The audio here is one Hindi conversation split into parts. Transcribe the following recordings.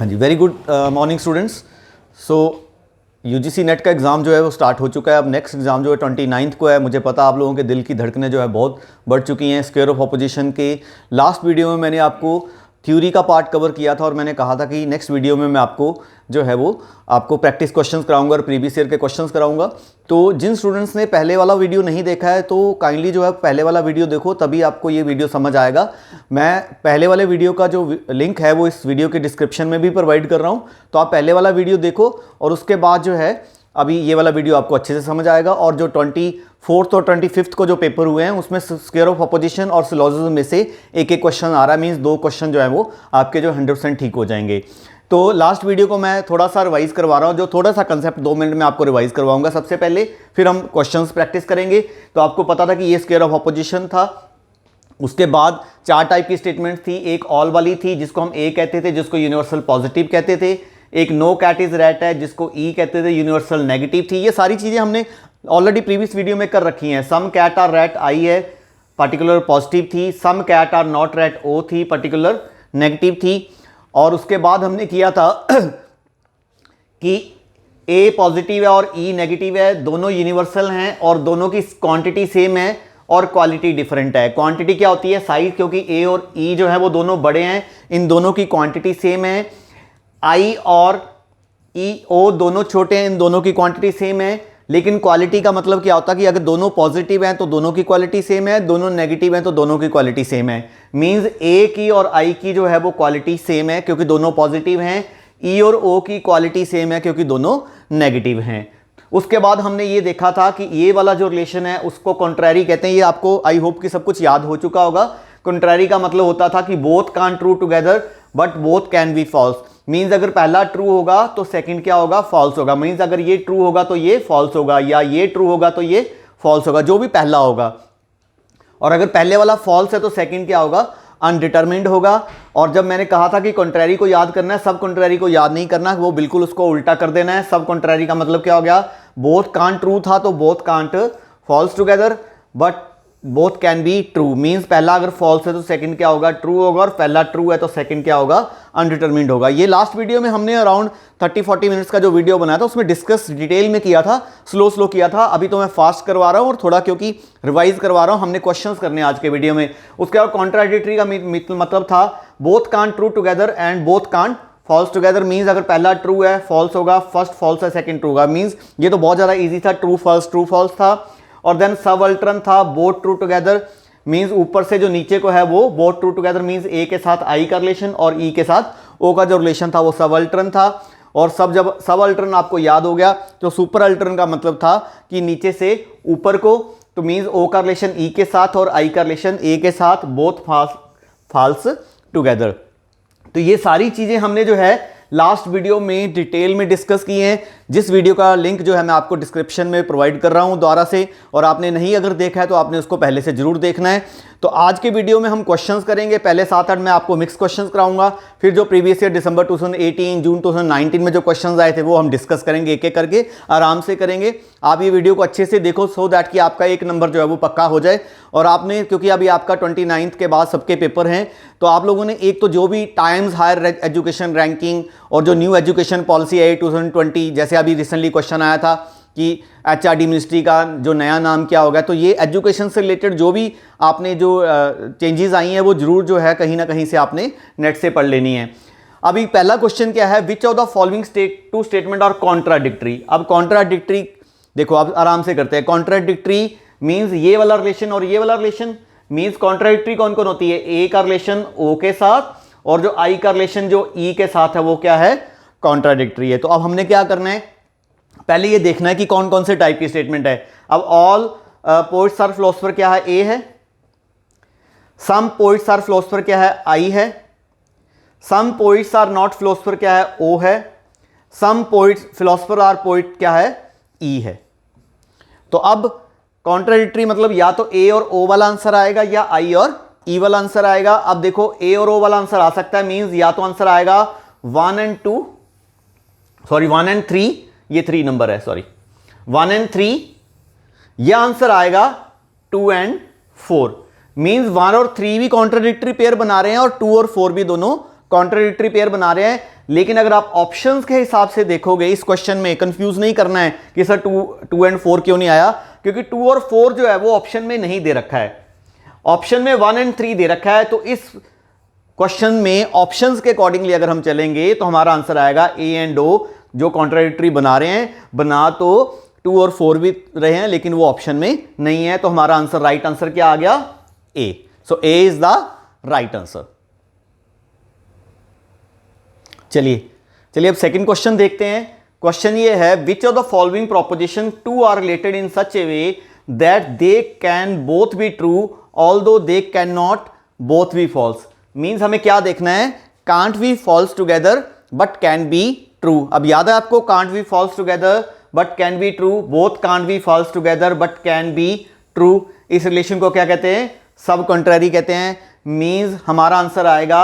हाँ जी, वेरी गुड मॉर्निंग स्टूडेंट्स। सो यूजीसी नेट का एग्ज़ाम जो है वो स्टार्ट हो चुका है। अब नेक्स्ट एग्ज़ाम जो है 29 को है। मुझे पता आप लोगों के दिल की धड़कनें जो है बहुत बढ़ चुकी हैं। स्क्वायर ऑफ अपोजिशन के लास्ट वीडियो में मैंने आपको थ्योरी का पार्ट कवर किया था और मैंने कहा था कि नेक्स्ट वीडियो में मैं आपको जो है वो आपको प्रैक्टिस क्वेश्चंस कराऊंगा और प्रीवियस ईयर के क्वेश्चंस कराऊंगा। तो जिन स्टूडेंट्स ने पहले वाला वीडियो नहीं देखा है तो काइंडली जो है पहले वाला वीडियो देखो, तभी आपको ये वीडियो समझ आएगा। मैं पहले वाले वीडियो का जो लिंक है वो इस वीडियो के डिस्क्रिप्शन में भी प्रोवाइड कर रहा हूँ, तो आप पहले वाला वीडियो देखो और उसके बाद जो है अभी ये वाला वीडियो आपको अच्छे से समझ आएगा। और जो 24th और 25th को जो पेपर हुए हैं उसमें स्क्वायर ऑफ अपोजिशन और सिलोजिज्म में से एक एक क्वेश्चन आ रहा है, मीन्स 2 क्वेश्चन जो है वो आपके जो 100% ठीक हो जाएंगे। तो लास्ट वीडियो को मैं थोड़ा सा रिवाइज करवा रहा हूँ, जो थोड़ा सा कंसेप्ट 2 मिनट में आपको रिवाइज करवाऊंगा सबसे पहले, फिर हम क्वेश्चंस प्रैक्टिस करेंगे। तो आपको पता था कि ये स्क्वायर ऑफ अपोजिशन था। उसके बाद 4 टाइप की स्टेटमेंट थी। एक ऑल वाली थी जिसको हम ए कहते थे, जिसको यूनिवर्सल पॉजिटिव कहते थे। एक नो कैट इज रैट है जिसको ई कहते थे, यूनिवर्सल नेगेटिव थी। ये सारी चीज़ें हमने ऑलरेडी प्रीवियस वीडियो में कर रखी हैं। सम कैट आर रैट आई है, पर्टिकुलर पॉजिटिव थी। सम कैट आर नॉट रैट ओ थी, पर्टिकुलर नेगेटिव थी। और उसके बाद हमने किया था कि ए पॉजिटिव है और ई नेगेटिव है, दोनों यूनिवर्सल हैं और दोनों की क्वांटिटी सेम है और क्वालिटी डिफरेंट है। क्वांटिटी क्या होती है? साइज, क्योंकि ए और ई जो है वो दोनों बड़े हैं, इन दोनों की क्वांटिटी सेम है। आई और ई ओ दोनों छोटे हैं, इन दोनों की क्वांटिटी सेम है। लेकिन क्वालिटी का मतलब क्या होता है कि अगर दोनों पॉजिटिव हैं तो दोनों की क्वालिटी सेम है, दोनों नेगेटिव हैं तो दोनों की क्वालिटी सेम है। मींस ए की और आई की जो है वो क्वालिटी सेम है क्योंकि दोनों पॉजिटिव हैं। ई और ओ की क्वालिटी सेम है क्योंकि दोनों नेगेटिव हैं। उसके बाद हमने ये देखा था कि ये वाला जो रिलेशन है उसको कॉन्ट्रैरी कहते हैं। ये आपको आई होप कि सब कुछ याद हो चुका होगा। कॉन्ट्रैरी का मतलब होता था कि both can't true together but both can be false. Means अगर पहला ट्रू होगा तो सेकंड क्या होगा? फॉल्स होगा। मीन्स अगर ये ट्रू होगा तो ये फॉल्स होगा, या ये ट्रू होगा तो ये फॉल्स होगा, जो भी पहला होगा। और अगर पहले वाला फॉल्स है तो सेकंड क्या होगा? अनडिटरमिन्ड होगा। और जब मैंने कहा था कि कॉन्ट्रैरी को याद करना है, सब कॉन्ट्रैरी को याद नहीं करना, वो बिल्कुल उसको उल्टा कर देना है। सब कॉन्ट्रैरी का मतलब क्या हो गया? बोथ कांट ट्रू था तो both can't false together but both can be true. Means पहला अगर फॉल्स है तो सेकंड क्या होगा? ट्रू होगा, और पहला ट्रू है तो सेकंड क्या होगा? अनडिटरमिन्ड होगा। ये लास्ट वीडियो में हमने अराउंड 30-40 मिनट्स का जो वीडियो बनाया था उसमें डिस्कस डिटेल में किया था, स्लो किया था। अभी तो मैं फास्ट करवा रहा हूं और थोड़ा क्योंकि रिवाइज करवा रहा हूं। हमने क्वेश्चंस करने आज के वीडियो में। उसके बाद कॉन्ट्राडिक्टरी का मतलब था both can't true together and both can't false together. Means अगर पहला ट्रू है फॉल्स होगा, फर्स्ट फॉल्स है सेकंड ट्रू होगा। मीन्स ये तो बहुत ज्यादा इजी था, ट्रू फॉल्स था। और देन सब अल्टरन था बोथ ट्रू टुगेदर। मीन्स ऊपर से जो नीचे को है वो बोथ ट्रू टुगेदर, मीन्स ए के साथ आई का रिलेशन और ई के साथ ओ का जो रिलेशन था वो सब अल्टरन था। और जब सब अल्टरन आपको याद हो गया तो सुपर अल्टरन का मतलब था कि नीचे से ऊपर को, तो मीन्स ओ का रिलेशन ई के साथ और आई का रिलेशन ए के साथ, बोथ फॉल्स टुगेदर। तो ये सारी चीजें हमने जो है लास्ट वीडियो में डिटेल में डिस्कस की हैं, जिस वीडियो का लिंक जो है मैं आपको डिस्क्रिप्शन में प्रोवाइड कर रहा हूं दोबारा से। और आपने नहीं अगर देखा है तो आपने उसको पहले से जरूर देखना है। तो आज के वीडियो में हम क्वेश्चंस करेंगे। पहले 7-8 में आपको मिक्स क्वेश्चंस कराऊंगा, फिर जो प्रीवियस ईयर दिसंबर 2018 जून 2019 में जो क्वेश्चंस आए थे वो हम डिस्कस करेंगे, एक एक करके आराम से करेंगे। आप ये वीडियो को अच्छे से देखो सो दैट कि आपका एक नंबर जो है वो पक्का हो जाए। और आपने, क्योंकि अभी आपका 29th के बाद सबके पेपर हैं, तो आप लोगों ने एक तो जो भी टाइम्स हायर एजुकेशन रैंकिंग और जो न्यू एजुकेशन पॉलिसी आई 2020, जैसे अभी रिसेंटली क्वेश्चन आया था कि एचआरडी मिनिस्ट्री का जो नया नाम क्या होगा, तो ये एजुकेशन से रिलेटेड जो भी आपने जो चेंजेस आई हैं वो जरूर जो है कहीं ना कहीं से आपने नेट से पढ़ लेनी है। अभी पहला क्वेश्चन क्या है? Which of the following two statement are contradictory. अब कॉन्ट्राडिक्टरी देखो, आप आराम से करते हैं। कॉन्ट्राडिक्टरी मीन्स ये वाला रिलेशन और ये वाला रिलेशन। मीन्स कॉन्ट्राडिक्टरी कौन कौन होती है? ए का रिलेशन ओ के साथ और जो आई का रिलेशन जो ई के साथ है वो क्या है? कॉन्ट्राडिक्टरी है। तो अब हमने क्या करना है? पहले ये देखना है कि कौन कौन से टाइप की स्टेटमेंट है। अब ऑल पोइट्स आर फिलोसोफर क्या है? ए है। सम पोइट्स आर फिलोसोफर क्या है? आई है। सम पोइट्स आर नॉट फिलोसोफर क्या है? ओ है। सम पोइट्स फिलोसोफर आर पोइट क्या है? ई है। तो अब कॉन्ट्राडिक्टरी मतलब या तो ए और ओ वाला आंसर आएगा या आई और ई वाला आंसर आएगा। अब देखो ए और ओ वाला आंसर आ सकता है, मींस या तो आंसर आएगा 1 एंड 3, ये 3 नंबर है, सॉरी 1 एंड 3, यह आंसर आएगा 2 एंड 4। मींस 1 और 3 भी कॉन्ट्राडिक्टरी पेयर बना रहे हैं और 2 और 4 भी दोनों कॉन्ट्राडिक्टरी पेयर बना रहे हैं। लेकिन अगर आप ऑप्शंस के हिसाब से देखोगे इस क्वेश्चन में, कंफ्यूज नहीं करना है कि सर 2 एंड 4 क्यों नहीं आया, क्योंकि 2 और 4 जो है वो ऑप्शन में नहीं दे रखा है, ऑप्शन में 1 एंड 3 दे रखा है। तो इस क्वेश्चन में ऑप्शंस के अकॉर्डिंगली अगर हम चलेंगे तो हमारा आंसर आएगा ए एंड ओ, जो कॉन्ट्राडिक्टरी बना रहे हैं, बना तो 2 और 4 भी रहे हैं लेकिन वो ऑप्शन में नहीं है। तो हमारा आंसर, राइट आंसर क्या आ गया? A. So A is the right answer. चलिए अब सेकंड क्वेश्चन देखते हैं। क्वेश्चन ये है, which of the following proposition 2 are related in such a way that they can both be true although they can not both be false. Means हमें क्या देखना है, can't be false together but can be true. अब याद है आपको, can't be false together but can be true, both can't be false together but can be true. इस रिलेशन को क्या कहते हैं? सब कंट्रारी कहते हैं। मीन्स हमारा आंसर आएगा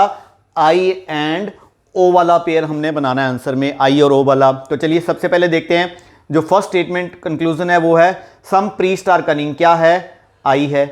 आई एंड ओ वाला पेयर हमने बनाना है आंसर में, आई और ओ वाला। तो चलिए सबसे पहले देखते हैं, जो फर्स्ट स्टेटमेंट कंक्लूजन है वो है सम प्रीस्ट आर कनिंग। क्या है? आई है।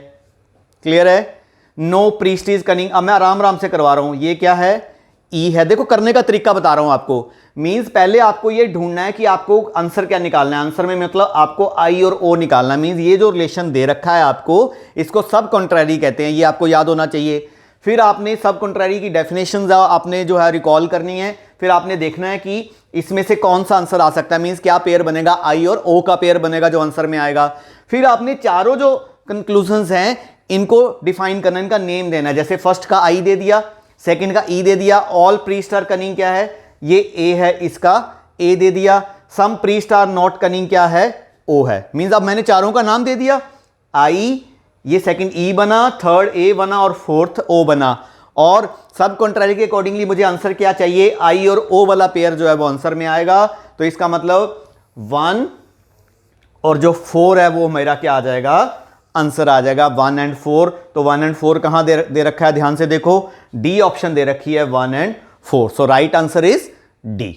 क्लियर है? No priest is cunning. अब मैं आराम आराम से करवा रहा हूं, ये क्या है? ई है। देखो करने का तरीका बता रहा हूं आपको। मींस पहले आपको ये ढूंढना है कि आपको आंसर क्या निकालना है। आंसर में मतलब आपको आई और ओ निकालना है। मींस ये जो रिलेशन दे रखा है आपको, इसको सब कॉन्ट्रैरी कहते हैं, ये आपको याद होना चाहिए। फिर आपने सब कॉन्ट्रैरी की डेफिनेशन आपने जो है रिकॉल करनी है। फिर आपने देखना है कि इसमें से कौन सा आंसर आ सकता है। मींस क्या पेयर बनेगा? आई और ओ का पेयर बनेगा जो आंसर में आएगा। फिर आपने चारों जो कंक्लूजन्स हैं इनको डिफाइन करना, इनका नेम देना है। जैसे फर्स्ट का आई दे दिया, सेकंड का ई दे दिया। ऑल प्रीस्ट आर कनिंग क्या है? ये ए है, इसका ए दे दिया। सम प्रीस्ट आर नॉट कनिंग क्या है? ओ है। मींस अब मैंने चारों का नाम दे दिया। आई, ये सेकंड ई बना, थर्ड ए बना और फोर्थ ओ बना। और सब कॉन्ट्रैरी के अकॉर्डिंगली मुझे आंसर क्या चाहिए? आई और ओ वाला पेयर जो है वो आंसर में आएगा। तो इसका मतलब 1 और जो 4 है वो मेरा क्या आ जाएगा? आंसर आ जाएगा 1 एंड 4। तो 1 एंड 4 कहां दे रखा है? ध्यान से देखो, डी ऑप्शन दे रखी है 1 and 4। So right answer is D.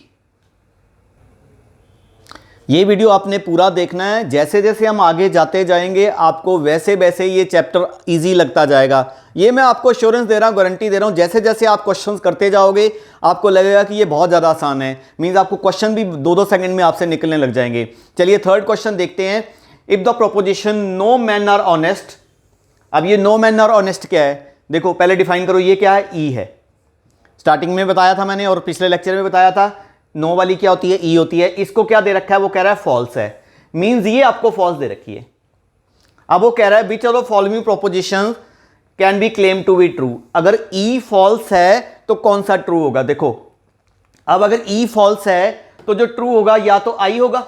ये वीडियो आपने पूरा देखना है। जैसे जैसे हम आगे जाते जाएंगे आपको वैसे वैसे ये चैप्टर इजी लगता जाएगा। ये मैं आपको एश्योरेंस दे रहा हूं, गारंटी दे रहा हूं। जैसे जैसे आप क्वेश्चंस करते जाओगे आपको लगेगा कि ये बहुत ज़्यादा आसान है। मींस आपको क्वेश्चन भी 2-2 सेकंड में आपसे निकलने लग जाएंगे। चलिए थर्ड क्वेश्चन देखते हैं। If the proposition no man are honest. अब ये नो मैन आर ऑनेस्ट क्या है? देखो पहले डिफाइन करो, ये क्या है? ई है। स्टार्टिंग में बताया था मैंने और पिछले लेक्चर में बताया था। नो वाली क्या होती है? ई होती है। इसको क्या दे रखा है? वो कह रहा है फॉल्स है। मींस ये आपको फॉल्स दे रखी है। अब वो कह रहा है which of the following proposition can be claim to be true. अगर ई फॉल्स है तो कौन सा ट्रू होगा? देखो अब अगर ई फॉल्स है तो जो ट्रू होगा या तो आई होगा,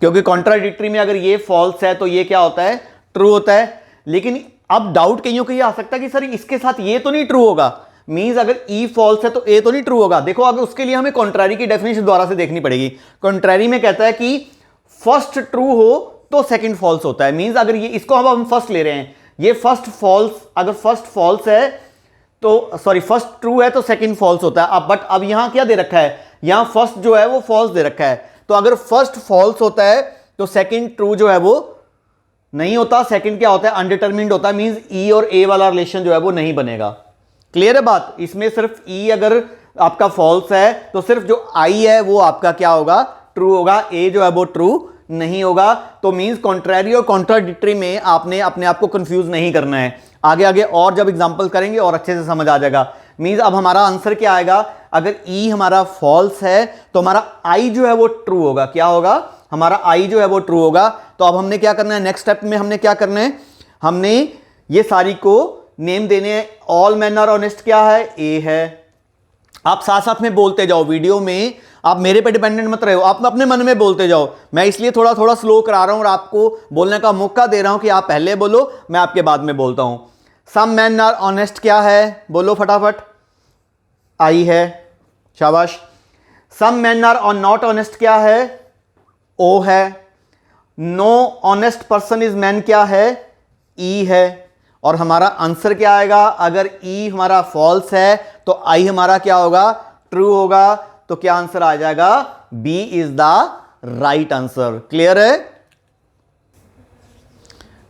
क्योंकि कॉन्ट्राडिक्टरी में अगर ये फॉल्स है तो ये क्या होता है? ट्रू होता है। लेकिन अब डाउट कईयों को ये आ सकता है कि सर इसके साथ ये तो नहीं ट्रू होगा। मींस अगर ई फॉल्स है तो ए तो नहीं ट्रू होगा। देखो अगर उसके लिए हमें कॉन्ट्रैरी की डेफिनेशन दोबारा से देखनी पड़ेगी। कॉन्ट्रैरी में कहता है कि फर्स्ट ट्रू हो तो सेकंड फॉल्स होता है। मींस अगर ये, इसको अब हम फर्स्ट ले रहे हैं, ये फर्स्ट फॉल्स, अगर फर्स्ट फॉल्स है तो सॉरी फर्स्ट ट्रू है तो सेकंड फॉल्स होता है। अब बट अब यहां क्या दे रखा है? यहां फर्स्ट जो है वो फॉल्स दे रखा है। तो अगर फर्स्ट फॉल्स होता है तो सेकंड ट्रू जो है वो नहीं होता। सेकंड क्या होता है? अनडिटरमिन्ड होता है। मींस ई और ए वाला रिलेशन जो है वो नहीं बनेगा। क्लियर है बात? इसमें सिर्फ ई अगर आपका फॉल्स है तो सिर्फ जो आई है वो आपका क्या होगा? ट्रू होगा। ए जो है वो ट्रू नहीं होगा। तो मींस कॉन्ट्रैरी और कॉन्ट्राडिक्टरी में आपने अपने आप को कंफ्यूज नहीं करना है। आगे आगे और जब एग्जांपल करेंगे और अच्छे से समझ आ जाएगा। मींस अब हमारा आंसर क्या आएगा? अगर ई हमारा फॉल्स है तो हमारा आई जो है वो ट्रू होगा। क्या होगा? हमारा आई जो है वो ट्रू होगा। तो अब हमने क्या करना है? नेक्स्ट स्टेप में हमने क्या करना है? हमने ये सारी को नेम देने हैं। ऑल मैन आर ऑनेस्ट क्या है? ए है। आप साथ साथ में बोलते जाओ वीडियो में, आप मेरे पे डिपेंडेंट मत रहो, आप अपने मन में बोलते जाओ। मैं इसलिए थोड़ा थोड़ा स्लो करा रहा हूं और आपको बोलने का मौका दे रहा हूं कि आप पहले बोलो, मैं आपके बाद में बोलता हूं। सम मैन आर ऑनेस्ट क्या है? बोलो फटाफट। आई है, शाबाश। सम मैन आर नॉट ऑनेस्ट क्या है? ओ है। No honest person is man क्या है? ई है। और हमारा आंसर क्या आएगा? अगर ई हमारा फॉल्स है तो आई हमारा क्या होगा? ट्रू होगा। तो क्या आंसर आ जाएगा? B is the right answer. Clear है?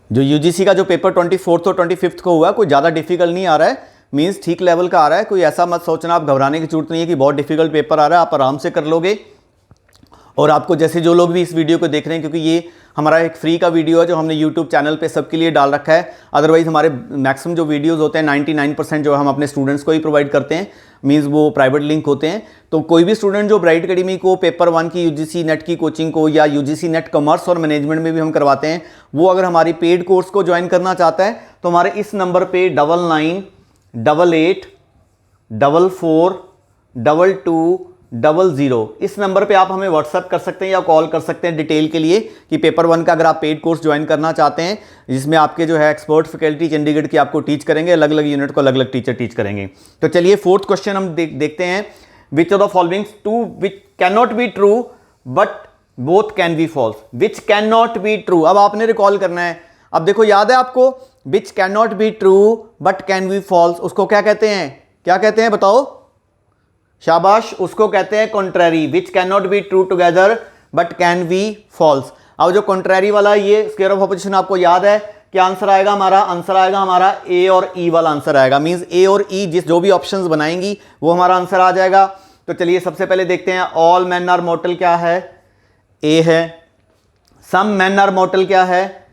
जो यूजीसी का जो पेपर 24 और 25 को हुआ कोई ज्यादा डिफिकल्ट नहीं आ रहा है। मीन्स ठीक लेवल का आ रहा है। कोई ऐसा मत सोचना, आप घबराने की जरूरत नहीं है कि बहुत डिफिकल्ट पेपर आ रहा है, आप आराम से कर लोगे। और आपको जैसे जो लोग भी इस वीडियो को देख रहे हैं, क्योंकि ये हमारा एक फ्री का वीडियो है जो हमने यूट्यूब चैनल पे सबके लिए डाल रखा है, अदरवाइज हमारे मैक्सिमम जो वीडियोस होते हैं 99% जो हम अपने स्टूडेंट्स को ही प्रोवाइड करते हैं, मींस वो प्राइवेट लिंक होते हैं। तो कोई भी स्टूडेंट जो ब्राइट एकेडमी को पेपर 1 की यूजीसी नेट की कोचिंग को या यूजीसी नेट कॉमर्स और मैनेजमेंट में भी हम करवाते हैं, वो अगर हमारी पेड कोर्स को ज्वाइन करना चाहता है तो हमारे इस नंबर पे 9988442200 इस नंबर पे आप हमें व्हाट्सअप कर सकते हैं या कॉल कर सकते हैं डिटेल के लिए कि पेपर 1 का अगर आप पेड कोर्स ज्वाइन करना चाहते हैं, जिसमें आपके जो है एक्सपर्ट फैकल्टी चंडीगढ़ की आपको टीच करेंगे, अलग अलग यूनिट को अलग अलग टीचर टीच करेंगे। तो चलिए फोर्थ क्वेश्चन हम देखते हैं। Which of the following two which can not be true but both can be false. Which can not be true, अब आपने रिकॉल करना है। अब देखो याद है आपको, which can not be true but can be false, उसको क्या कहते हैं? क्या कहते हैं बताओ? शाबाश, उसको कहते हैं contrary. Which can not be true together but can be false. अब जो कॉन्ट्रैरी वाला ये स्क्वायर ऑफ ऑपोजिशन आपको याद है कि आंसर आएगा हमारा ए और ई वाला आंसर आएगा। मींस ए और ई जिस जो भी ऑप्शंस बनाएंगी वो हमारा आंसर आ जाएगा। तो चलिए सबसे पहले देखते हैं, ऑल मैन आर मॉर्टल क्या है? ए है। सम मैन आर मॉर्टल क्या है?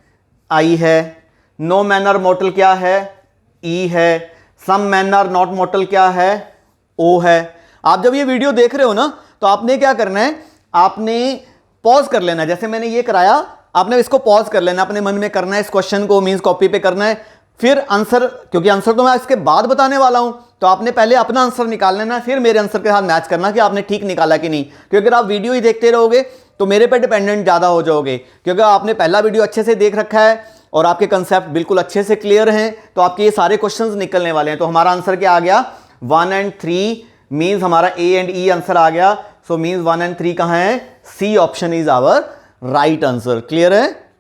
आई है। नो मैन आर मॉर्टल क्या है? ई है। सम मैन आर नॉट मॉर्टल क्या है? ओ है। आप जब ये वीडियो देख रहे हो ना, तो आपने क्या करना है, आपने पॉज कर लेना है। जैसे मैंने ये कराया, आपने इसको पॉज कर लेना, अपने मन में करना है इस क्वेश्चन को, मींस कॉपी पे करना है। फिर आंसर, क्योंकि आंसर तो मैं इसके बाद बताने वाला हूं, तो आपने पहले अपना आंसर निकाल लेना, फिर मेरे आंसर के साथ मैच करना कि आपने ठीक निकाला कि नहीं। क्योंकि अगर आप वीडियो ही देखते रहोगे तो मेरे पे डिपेंडेंट ज्यादा हो जाओगे। क्योंकि आपने पहला वीडियो अच्छे से देख रखा है और आपके कंसेप्ट बिल्कुल अच्छे से क्लियर हैं, तो आपके ये सारे क्वेश्चन निकलने वाले हैं। तो हमारा आंसर क्या आ गया? 1 and 3 मीन्स हमारा ए एंड ई आंसर आ गया। सो मीन्स 1 and 3 कहां है? C option is our right answer. Clear है?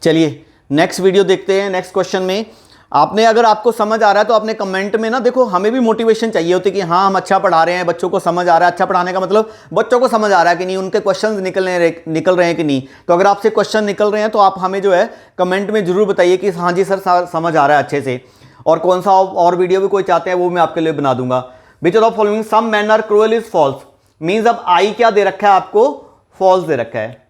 चलिए नेक्स्ट वीडियो देखते हैं। नेक्स्ट क्वेश्चन में आपने, अगर आपको समझ आ रहा है तो आपने कमेंट में ना, देखो हमें भी मोटिवेशन चाहिए होती है कि हाँ हम अच्छा पढ़ा रहे हैं, बच्चों को समझ आ रहा है। अच्छा पढ़ाने का मतलब बच्चों को समझ आ रहा है कि नहीं, उनके क्वेश्चंस निकल रहे हैं कि नहीं। तो अगर आपसे क्वेश्चन निकल रहे हैं तो आप हमें जो है कमेंट में जरूर बताइए कि हाँ जी सर समझ आ रहा है अच्छे से। और कौन सा और वीडियो भी कोई चाहते हैं वो मैं आपके लिए बना दूंगा। Which of the following some man are cruel is false. Means अब आई क्या दे रखा है आपको? फॉल्स दे रखा है।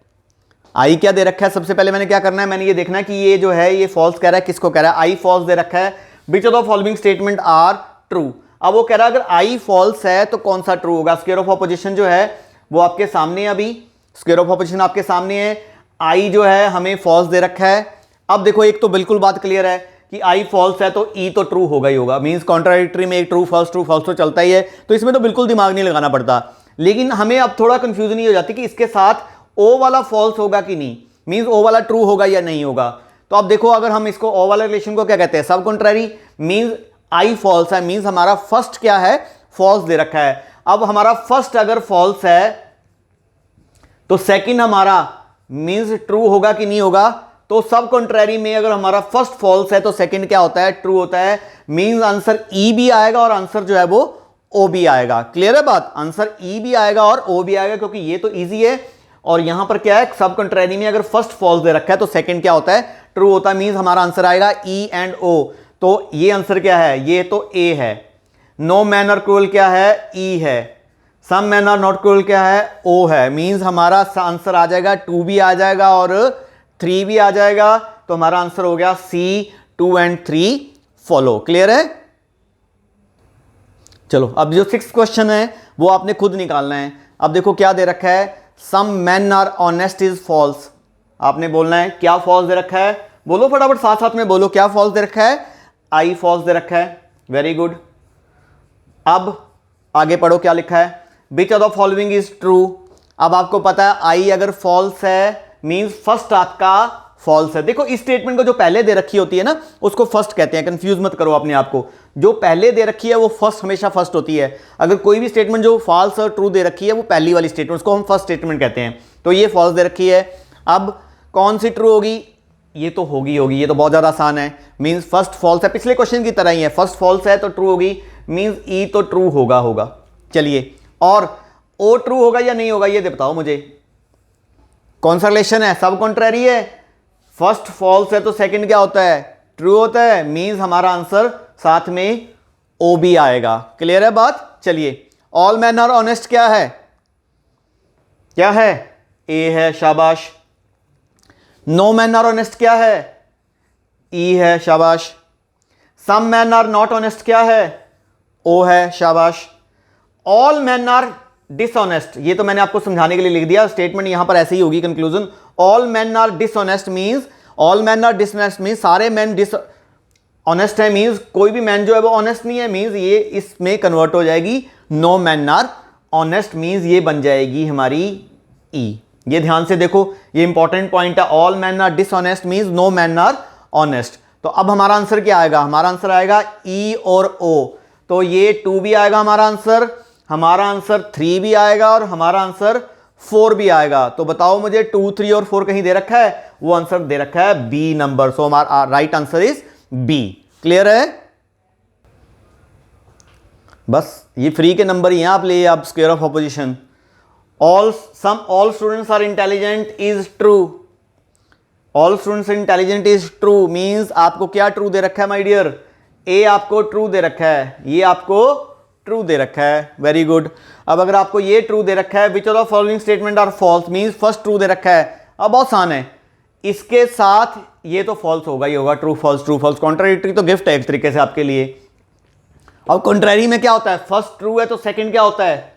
आई क्या दे रखा है? सबसे पहले मैंने क्या करना है, मैंने ये देखना है कि ये जो है ये फॉल्स कह रहा है, किसको कह रहा है? आई फॉल्स दे रखा है। Which of the following statement are true. अब वो कह रहा है अगर आई फॉल्स है तो कौन सा ट्रू होगा? स्क्वायर ऑफ ऑपोजिशन जो है वो आपके सामने है, अभी स्क्वायर ऑफ ऑपोजिशन आपके सामने है। आई जो है हमें फॉल्स दे रखा है। अब देखो एक तो बिल्कुल बात क्लियर है कि आई फॉल्स है तो ई तो ट्रू होगा ही होगा। मींस कॉन्ट्राडिक्टरी में एक ट्रू फॉल्स तो चलता ही है, तो इसमें तो बिल्कुल दिमाग नहीं लगाना पड़ता। लेकिन हमें अब थोड़ा कंफ्यूजन ये हो जाती कि इसके साथ ओ वाला फॉल्स होगा कि नहीं, मींस ओ वाला ट्रू होगा या नहीं होगा। तो अब देखो अगर हम इसको ओ वाला रिलेशन को क्या कहते हैं? सब कॉन्ट्रारी। मींस आई फॉल्स है, मींस हमारा फर्स्ट क्या है? फॉल्स दे रखा है। अब हमारा फर्स्ट अगर फॉल्स है तो सेकंड हमारा मींस ट्रू होगा कि नहीं होगा? तो सब कॉन्ट्रैरी में अगर हमारा फर्स्ट फॉल्स है तो सेकंड क्या होता है? ट्रू होता है। मींस आंसर ई भी आएगा और आंसर जो है वो ओ भी आएगा। क्लियर है बात? आंसर ई भी आएगा और ओ भी आएगा, क्योंकि ये तो इजी है। और यहां पर क्या है, सब कॉन्ट्रैरी में अगर फर्स्ट फॉल्स दे रखा है तो सेकंड क्या होता है? ट्रू होता है। मींस हमारा आंसर आएगा ई एंड ओ। तो ये आंसर क्या है? ये तो ए है। नो मैन आर क्रूअल क्या है? ई है। Some man are not cruel क्या है? ओ है। मींस हमारा आंसर आ जाएगा 2 भी आ जाएगा और 3 भी आ जाएगा। तो हमारा आंसर हो गया सी, 2 and 3 फॉलो। क्लियर है? चलो अब जो 6th क्वेश्चन है वो आपने खुद निकालना है। अब देखो क्या दे रखा है? Some man are honest is false. आपने बोलना है क्या फॉल्स दे रखा है? बोलो फटाफट, साथ साथ में बोलो क्या फॉल्स दे रखा है? आई फॉल्स दे रखा है। Very good. अब आगे पढ़ो क्या लिखा है? Which of the following is true. अब आपको पता है आई अगर फॉल्स है मींस फर्स्ट आपका फॉल्स है। देखो इस स्टेटमेंट को जो पहले दे रखी होती है ना उसको फर्स्ट कहते हैं। कंफ्यूज मत करो अपने आप को, जो पहले दे रखी है वो फर्स्ट हमेशा फर्स्ट होती है। अगर कोई भी स्टेटमेंट जो फॉल्स और ट्रू दे रखी है वो पहली वाली स्टेटमेंट, उसको हम फर्स्ट स्टेटमेंट कहते हैं। तो ये फॉल्स दे रखी है। अब कौन सी ट्रू होगी? ये तो होगी, ये तो बहुत ज्यादा आसान है। मींस फर्स्ट फॉल्स है, पिछले क्वेश्चन की तरह ही है। फर्स्ट फॉल्स है तो ट्रू होगी, मींस ई तो ट्रू होगा। चलिए, और ओ ट्रू होगा या नहीं होगा ये बताओ मुझे। कौन सा रिलेशन है? सब कॉन्ट्रैरी है। फर्स्ट फॉल्स है तो सेकंड क्या होता है? ट्रू होता है मीन्स हमारा आंसर साथ में ओ भी आएगा। क्लियर है बात? चलिए, ऑल मैन आर ऑनेस्ट क्या है? क्या है? ए है, शाबाश। नो मैन आर ऑनेस्ट क्या है? ई है, शाबाश। सम मैन आर नॉट ऑनेस्ट क्या है? ओ है, शाबाश। ऑल मैन आर डिसऑनेस्ट, ये तो मैंने आपको समझाने के लिए लिख दिया, स्टेटमेंट यहां पर ऐसे ही होगी conclusion. All man are dishonest means, all man are dishonest means सारे मैन डिसऑनेस्ट है, मींस कोई भी मैन जो है वो ऑनेस्ट नहीं है, मींस ये इसमें कन्वर्ट हो जाएगी no man are honest, means ये बन जाएगी हमारी ई। ये ध्यान से देखो, ये इंपॉर्टेंट पॉइंट है। All man are dishonest means no man are honest. तो अब हमारा आंसर क्या आएगा? हमारा आंसर आएगा ई और ओ। तो ये 2 भी आएगा हमारा आंसर 3 भी आएगा और हमारा आंसर 4 भी आएगा। तो बताओ मुझे 2, 3 और 4 कहीं दे रखा है? वो आंसर दे रखा है बी नंबर। सो हमारा right answer is B. Clear है? बस ये फ्री के नंबर ही हैं, आप ले आप square of opposition. All students are intelligent is true. All students intelligent is true means आपको क्या ट्रू दे रखा है माय डियर? ए आपको ट्रू दे रखा है, ये आपको ट्रू दे रखा है। Very good. अब अगर आपको ये ट्रू दे रखा है, which of the following statement are false means first true दे रखा है। अब बहुत आसान है, इसके साथ ये तो फॉल्स होगा ही होगा। ट्रू फॉल्स कॉन्ट्राडिक्टरी तो गिफ्ट है एक तरीके से आपके लिए। अब कॉन्ट्रैरी में क्या होता है? फर्स्ट ट्रू है तो सेकंड क्या होता है?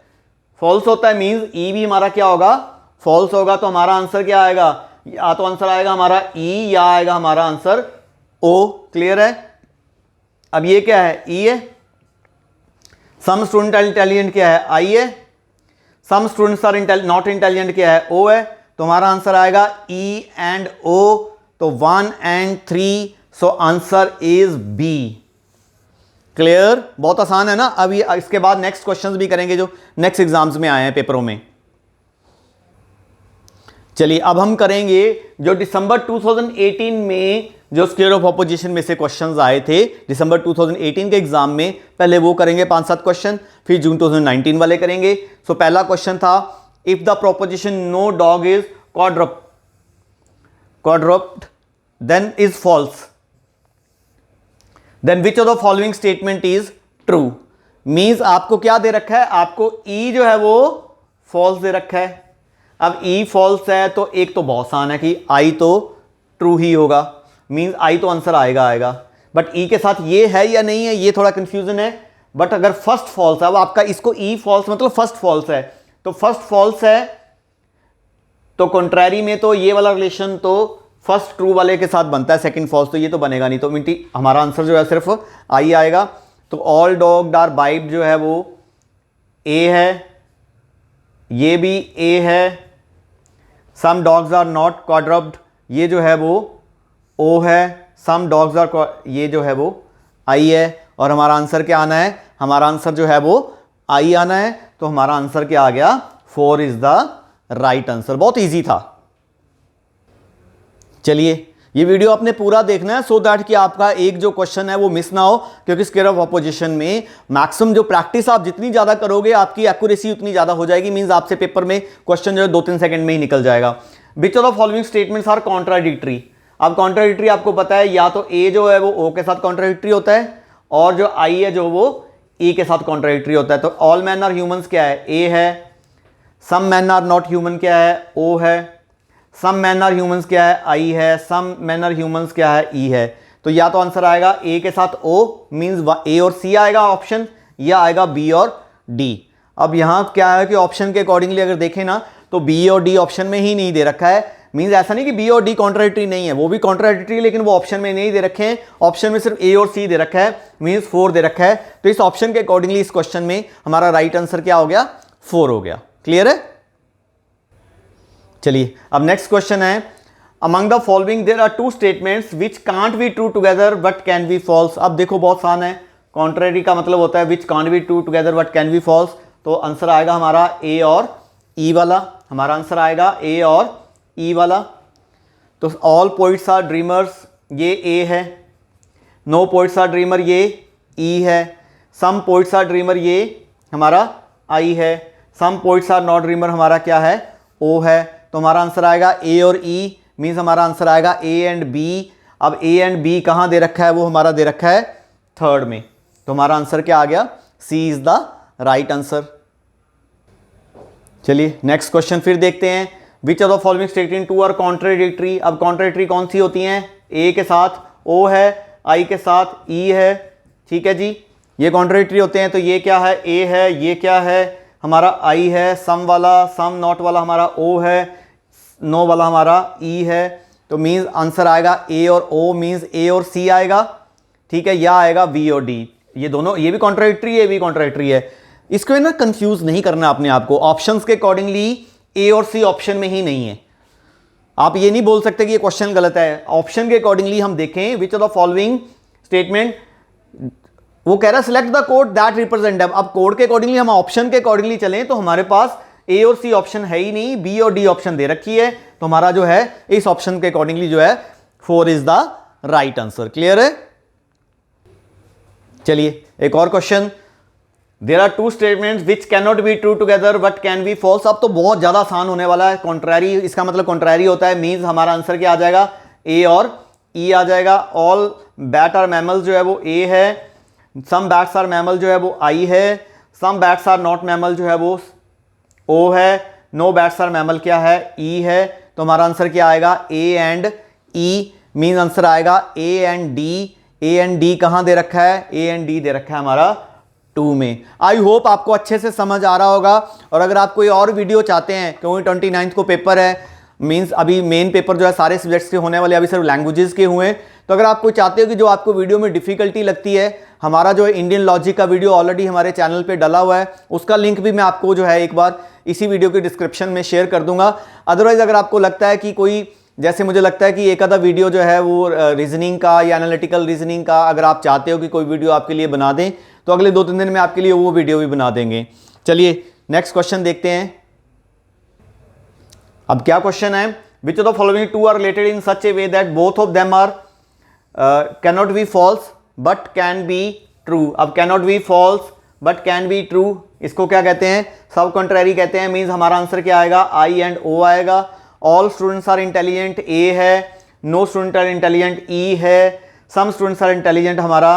फॉल्स होता है, मींस ई भी हमारा क्या होगा? फॉल्स होगा। तो हमारा आंसर क्या आएगा? या तो आंसर आएगा हमारा ई या आएगा हमारा आंसर ओ। क्लियर है? अब ये क्या है? ई है। सम स्टूडेंट इंटेलिजेंट क्या है? आई है। Some students are not intelligent क्या है? ओ है। तो हमारा आंसर आएगा ई एंड ओ। तो 1 and 3, so answer is B. Clear? बहुत आसान है ना। अब ये इसके बाद नेक्स्ट क्वेश्चंस भी करेंगे जो नेक्स्ट एग्जाम्स में आए हैं पेपरों में। चलिए अब हम करेंगे जो दिसंबर 2018 में जो स्क्वायर ऑफ ऑपोजिशन में से क्वेश्चंस आए थे दिसंबर 2018 के एग्जाम में, पहले वो करेंगे 5-7 क्वेश्चन, फिर जून 2019 वाले करेंगे। सो पहला क्वेश्चन था, if the proposition no dog is quadruped then is false, then which of the following statement is true? Means आपको क्या दे रखा है? आपको ई जो है वो फॉल्स दे रखा है। अब ई फॉल्स है तो एक तो बहुत आसान है कि आई तो ट्रू ही होगा, मीन्स आई तो आंसर आएगा। बट ई के साथ ये है या नहीं है, ये थोड़ा कंफ्यूजन है। बट अगर फर्स्ट फॉल्स है, अब आपका इसको ई फॉल्स मतलब फर्स्ट फॉल्स है, तो फर्स्ट फॉल्स है तो कॉन्ट्रैरी में तो ये वाला रिलेशन तो फर्स्ट ट्रू वाले के साथ बनता है, सेकंड फॉल्स तो ये तो बनेगा नहीं। तो मिनटी हमारा आंसर जो है सिर्फ आई आएगा। तो ऑल डॉग आर बाइट जो है वो ए है, ये भी ए है। सम डॉग्स आर नॉट क्वाड्रप्ड, ये जो है वो ओ है। सम डॉग्स आर, ये जो है वो आई है। और हमारा आंसर क्या आना है? हमारा आंसर जो है वो आई आना है। तो हमारा आंसर क्या आ गया? 4 इज द राइट आंसर। बहुत इजी था। चलिए ये वीडियो आपने पूरा देखना है सो दैट कि आपका एक जो क्वेश्चन है वो मिस ना हो, क्योंकि स्क्वायर ऑफ ऑपोजिशन में मैक्सिमम जो प्रैक्टिस आप जितनी ज्यादा करोगे आपकी एक्यूरेसी उतनी ज्यादा हो जाएगी। मींस आपसे पेपर में क्वेश्चन जो है 2-3 सेकंड में ही निकल जाएगा। Which of the following statements are contradictory? अब कॉन्ट्राडिक्टरी आपको पता है, या तो ए जो है वो ओ के साथ कॉन्ट्राडिक्टरी होता है और जो आई है जो वो ई के साथ कॉन्ट्राडिक्टरी होता है। तो ऑल मैन आर ह्यूमंस क्या है? ए है। Some man are not human क्या है? ओ है। सम मैन आर ह्यूमंस क्या है? आई है। सम मैन आर ह्यूमंस क्या है? ई है। तो या तो आंसर आएगा ए के साथ ओ मींस ए और सी आएगा ऑप्शन, या आएगा बी और डी। अब यहां क्या है कि ऑप्शन के अकॉर्डिंगली अगर देखें ना तो बी और डी ऑप्शन में ही नहीं दे रखा है। मींस ऐसा नहीं कि बी और डी कॉन्ट्राडिक्टरी नहीं है, वो भी कॉन्ट्राडिक्टरी, लेकिन वो ऑप्शन में नहीं दे रखे हैं। ऑप्शन में सिर्फ ए और सी दे रखा है, मींस 4 दे रखा है। तो इस ऑप्शन के अकॉर्डिंगली इस क्वेश्चन में हमारा राइट आंसर क्या हो गया? 4 हो गया। क्लियर है? चलिए अब नेक्स्ट क्वेश्चन है, among the following there are 2 statements which can't be true together but can be false. अब देखो बहुत आसान है, कॉन्ट्रेरी का मतलब होता है which can't be true together but can be false. तो आंसर आएगा हमारा ए और ई वाला। हमारा आंसर आएगा ए और ई वाला। तो ऑल पोइट्स आर ड्रीमर्स, ये ए है। नो पोइट्स आर ड्रीमर, ये ई है। सम पोइट्स आर ड्रीमर, ये हमारा आई है। सम पोइट्स आर नॉट ड्रीमर, हमारा क्या है? ओ है। तो हमारा आंसर आएगा ए और ई, मीन्स हमारा आंसर आएगा ए एंड बी। अब ए एंड बी कहाँ दे रखा है, वो हमारा दे रखा है थर्ड में, तो हमारा आंसर क्या आ गया, C is the right answer. चलिए नेक्स्ट क्वेश्चन फिर देखते हैं। Which of the following statement two are contradictory. अब कॉन्ट्राडिक्टरी कौन सी होती हैं, ए के साथ ओ है, आई के साथ ई है, ठीक है जी, ये कॉन्ट्राडिक्टरी होते हैं। तो ये क्या है, ए है, ये क्या है हमारा आई है, सम वाला सम नॉट वाला हमारा ओ है, नो वाला हमारा ई है। तो मीन्स आंसर आएगा ए और ओ, मीन्स ए और सी आएगा, ठीक है, या आएगा बी और डी। ये दोनों, ये भी कॉन्ट्राडिक्टरी है, ये भी कॉन्ट्राडिक्टरी है। इसको ना कंफ्यूज नहीं करना अपने आप को, ऑप्शंस के अकॉर्डिंगली ए और सी ऑप्शन में ही नहीं है। आप ये नहीं बोल सकते कि ये क्वेश्चन गलत है, ऑप्शन के अकॉर्डिंगली हम देखें विच ऑफ द फॉलोइंग स्टेटमेंट, वो कह रहा है select the code that represent. अब कोड के अकॉर्डिंगली हम ऑप्शन के अकॉर्डिंगली चलें तो हमारे पास ए और सी ऑप्शन है ही नहीं, बी और डी ऑप्शन दे रखी है, तो हमारा जो है इस ऑप्शन के अकॉर्डिंगली जो है 4 is the right answer. Clear है। चलिए एक और question, there are two statements which can not be true together but can be false. अब तो बहुत ज्यादा आसान होने वाला है, कॉन्ट्रैरी, इसका मतलब कॉन्ट्रैरी होता है, मीन्स हमारा आंसर क्या आ जाएगा, ए और ई आ जाएगा। ऑल बैट आर मैमल्स जो है वो ए है, सम बैट्स आर मैमल जो है वो आई है, सम बैट्स आर नॉट मैमल जो है वो ओ है, नो बैट्स आर मैमल क्या है, ई है। तो हमारा आंसर क्या आएगा, A and E, mean answer आएगा A and D. A and D कहां दे रखा है, ए एंड डी दे रखा है हमारा 2 में। आई होप आपको अच्छे से समझ आ रहा होगा। और अगर आप कोई और वीडियो चाहते हैं, क्योंकि 29 को पेपर है, मीन्स अभी मेन पेपर जो है सारे सब्जेक्ट्स के होने वाले, अभी सिर्फ लैंग्वेजेस के हुए हैं, तो अगर आप कोई चाहते हो कि जो आपको वीडियो में डिफिकल्टी लगती है, हमारा जो है इंडियन लॉजिक का वीडियो ऑलरेडी हमारे चैनल पे डला हुआ है, उसका लिंक भी मैं आपको जो है एक बार इसी वीडियो के डिस्क्रिप्शन में शेयर कर दूंगा। अदरवाइज अगर आपको लगता है कि कोई, जैसे मुझे लगता है कि एक आधा वीडियो जो है वो रीजनिंग का या एनालिटिकल रीजनिंग का, अगर आप चाहते हो कि कोई वीडियो आपके लिए बना दें, तो अगले 2-3 दिन में आपके लिए वो वीडियो भी बना देंगे। चलिए नेक्स्ट क्वेश्चन देखते हैं। अब क्या क्वेश्चन है, which of the following two are related in such a way that both of them are can not be false but can be true. अब can not be false but can be true, इसको क्या कहते हैं, सब कॉन्ट्रैरी कहते हैं। मीन्स हमारा आंसर क्या आएगा, आई एंड ओ आएगा। All students are intelligent A है, no student are intelligent E है, सम स्टूडेंट्स आर इंटेलिजेंट हमारा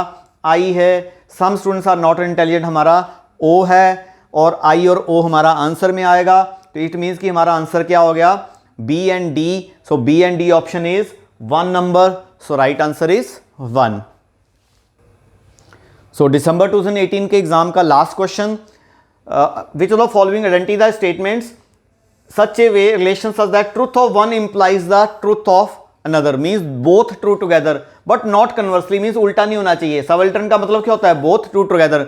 आई है, some students are not intelligent हमारा ओ है, और आई और ओ हमारा आंसर में आएगा। तो इट मीन्स कि हमारा आंसर क्या हो गया, B and D. So B and D option is 1 number, so right answer is 1। So दिसंबर 2018 के एग्जाम का last question, which of the following identify the statements such a way relation such that truth of one implies the truth of another, means both true together but not conversely, means उल्टा नहीं होना चाहिए। सबअल्टर्न का मतलब क्या होता है, both true together,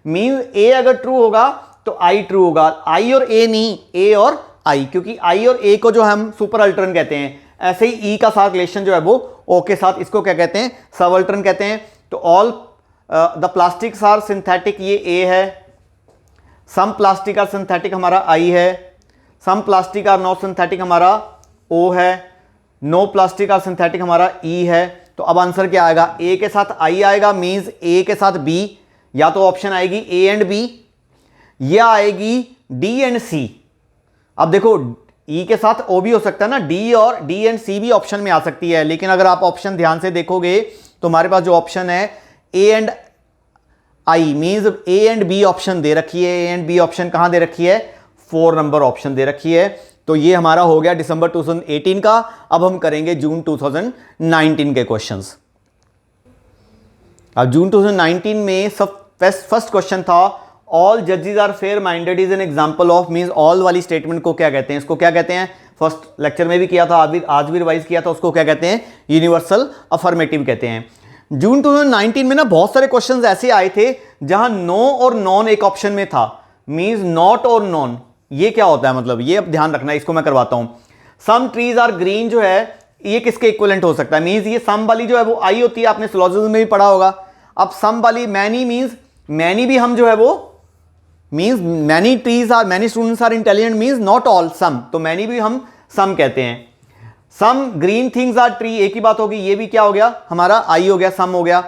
means A अगर true होगा तो I true होगा, I और A नहीं, A और I, क्योंकि I और A को जो हम सुपर अल्टर्न कहते हैं, ऐसे ही E का साथ रिलेशन जो है वो O के साथ, इसको क्या कहते हैं, सबअल्टर्न कहते हैं। तो all the plastics are synthetic, ये A है, सम प्लास्टिक आर सिंथेटिक हमारा I है, some plastic are not synthetic हमारा O है, नो प्लास्टिक आर सिंथेटिक हमारा E है। तो अब आंसर क्या आएगा, A के साथ I आएगा, मींस A के साथ B, या तो ऑप्शन आएगी A एंड B या आएगी D एंड C। अब देखो E के साथ O भी हो सकता है ना, D और D एंड C भी ऑप्शन में आ सकती है, लेकिन अगर आप ऑप्शन ध्यान से देखोगे तो हमारे पास जो ऑप्शन है A and I, means A and B option दे रखी है। A एंड B ऑप्शन कहां दे रखी है, 4 नंबर ऑप्शन दे रखी है। तो ये हमारा हो गया दिसंबर 2018 का। अब हम करेंगे जून 2019 के क्वेश्चंस। अब जून 2019 में सब फर्स्ट क्वेश्चन था, ऑल जजेस are fair minded is an example of, means all वाली स्टेटमेंट को क्या कहते हैं, इसको क्या कहते हैं, फर्स्ट लेक्चर में भी किया था, आज भी रिवाइज किया था, उसको क्या कहते हैं, यूनिवर्सल अफर्मेटिव कहते हैं। जून 2019 में ना बहुत सारे क्वेश्चंस ऐसे आए थे जहां नो और नॉन एक ऑप्शन में था, मींस नॉट और नॉन। ये क्या होता है, मतलब ये अब ध्यान रखना है, इसको मैं करवाता हूं। सम ट्रीज आर ग्रीन जो है ये किसके इक्विवेलेंट हो सकता है, मींस ये सम वाली जो है वो आई होती है, आपने सिलोजिज्म में भी पढ़ा होगा। अब सम वाली मैनी, मींस मैनी भी हम जो है वो means many trees are, many students are intelligent, means not all, some, तो मैनी भी हम सम कहते हैं। Some green things are tree, एक ही बात होगी, ये भी क्या हो गया हमारा आई हो गया, सम हो गया।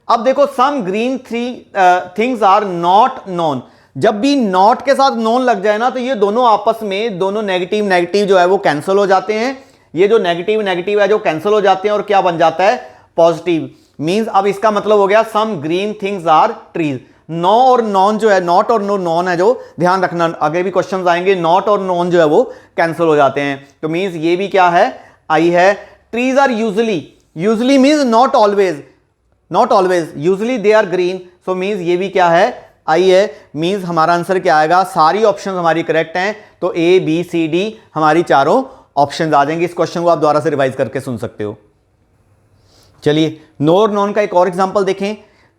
अब देखो some green things are not non, जब भी नॉट के साथ नॉन लग जाए ना तो ये दोनों आपस में, दोनों नेगेटिव नेगेटिव जो है वो कैंसिल हो जाते हैं, ये जो नेगेटिव नेगेटिव है जो कैंसिल हो जाते हैं और क्या बन जाता है, पॉजिटिव। मींस अब इसका मतलब हो गया some green things are trees. No और नॉन जो है, नॉट और नो नॉन है जो, ध्यान रखना आगे भी क्वेश्चंस आएंगे, नॉट और नॉन जो है वो कैंसिल हो जाते हैं। तो मींस ये भी क्या है, आई है। Trees are usually, usually means not always, not always, usually they are green. So means ये भी क्या है, आई है। मींस हमारा आंसर क्या आएगा, सारी ऑप्शन हमारी करेक्ट हैं। तो ए बी सी डी हमारी चारों ऑप्शन आ जाएंगे। इस क्वेश्चन को आप दोबारा से रिवाइज करके सुन सकते हो। चलिए नो और नॉन का एक और एग्जांपल देखें।